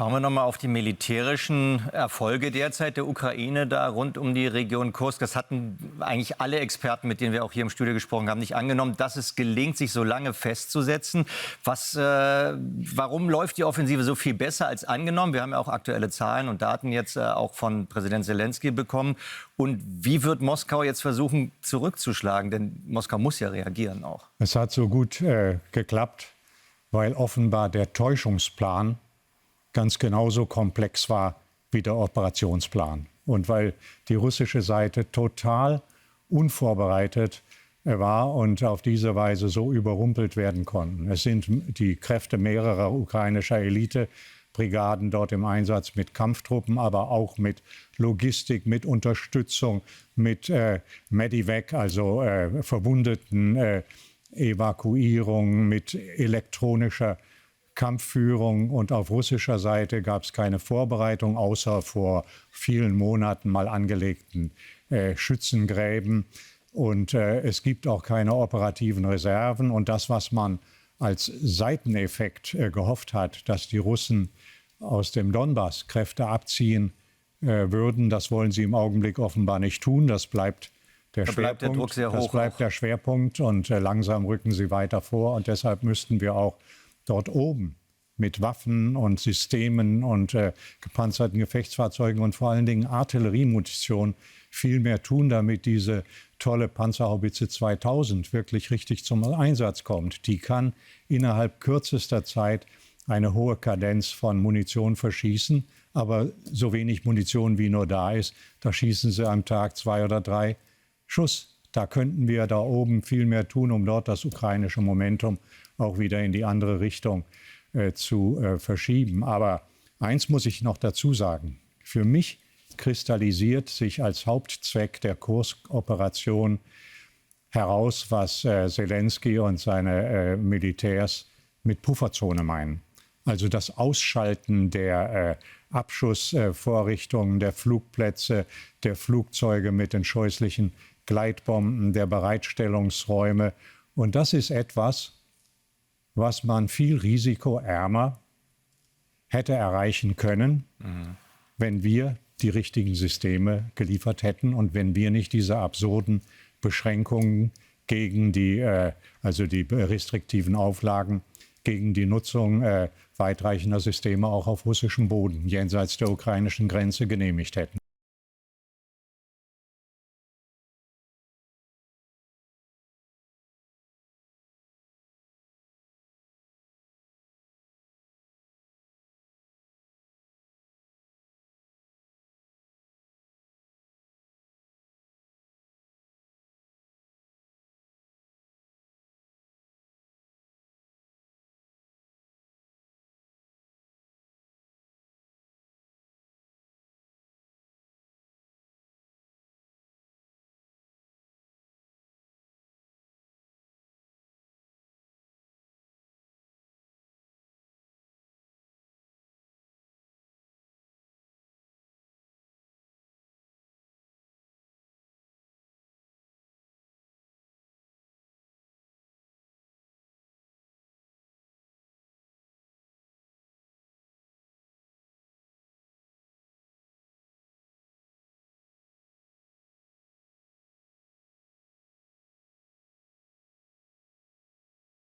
Schauen wir noch mal auf die militärischen Erfolge derzeit der Ukraine da rund um die Region Kursk. Das hatten eigentlich alle Experten, mit denen wir auch hier im Studio gesprochen haben, nicht angenommen, dass es gelingt, sich so lange festzusetzen. Warum läuft die Offensive so viel besser als angenommen? Wir haben ja auch aktuelle Zahlen und Daten jetzt auch von Präsident Selenskyj bekommen. Und wie wird Moskau jetzt versuchen, zurückzuschlagen? Denn Moskau muss ja reagieren auch. Es hat so gut geklappt, weil offenbar der Täuschungsplan ganz genauso komplex war wie der Operationsplan. Und weil die russische Seite total unvorbereitet war und auf diese Weise so überrumpelt werden konnten. Es sind die Kräfte mehrerer ukrainischer Elitebrigaden dort im Einsatz mit Kampftruppen, aber auch mit Logistik, mit Unterstützung, mit Medivac, also Verwundeten, Evakuierung, mit elektronischer Kampfführung. Und auf russischer Seite gab es keine Vorbereitung, außer vor vielen Monaten mal angelegten Schützengräben. Und es gibt auch keine operativen Reserven. Und das, was man als Seiteneffekt gehofft hat, dass die Russen aus dem Donbass Kräfte abziehen würden, das wollen sie im Augenblick offenbar nicht tun. Das bleibt der Schwerpunkt. Der Druck sehr hoch. Das bleibt der Schwerpunkt und langsam rücken sie weiter vor. Und deshalb müssten wir auch dort oben mit Waffen und Systemen und gepanzerten Gefechtsfahrzeugen und vor allen Dingen Artilleriemunition viel mehr tun, damit diese tolle Panzerhaubitze 2000 wirklich richtig zum Einsatz kommt. Die kann innerhalb kürzester Zeit eine hohe Kadenz von Munition verschießen, aber so wenig Munition wie nur da ist, da schießen sie am Tag 2 oder 3 Schuss. Da könnten wir da oben viel mehr tun, um dort das ukrainische Momentum auch wieder in die andere Richtung zu verschieben. Aber eins muss ich noch dazu sagen. Für mich kristallisiert sich als Hauptzweck der Kursk-Operation heraus, was Selenskyj und seine Militärs mit Pufferzone meinen. Also das Ausschalten der Abschussvorrichtungen, der Flugplätze, der Flugzeuge mit den scheußlichen Gleitbomben, der Bereitstellungsräume. Und das ist etwas, was man viel risikoärmer hätte erreichen können, wenn wir die richtigen Systeme geliefert hätten und wenn wir nicht diese absurden Beschränkungen gegen die restriktiven Auflagen gegen die Nutzung weitreichender Systeme auch auf russischem Boden jenseits der ukrainischen Grenze genehmigt hätten.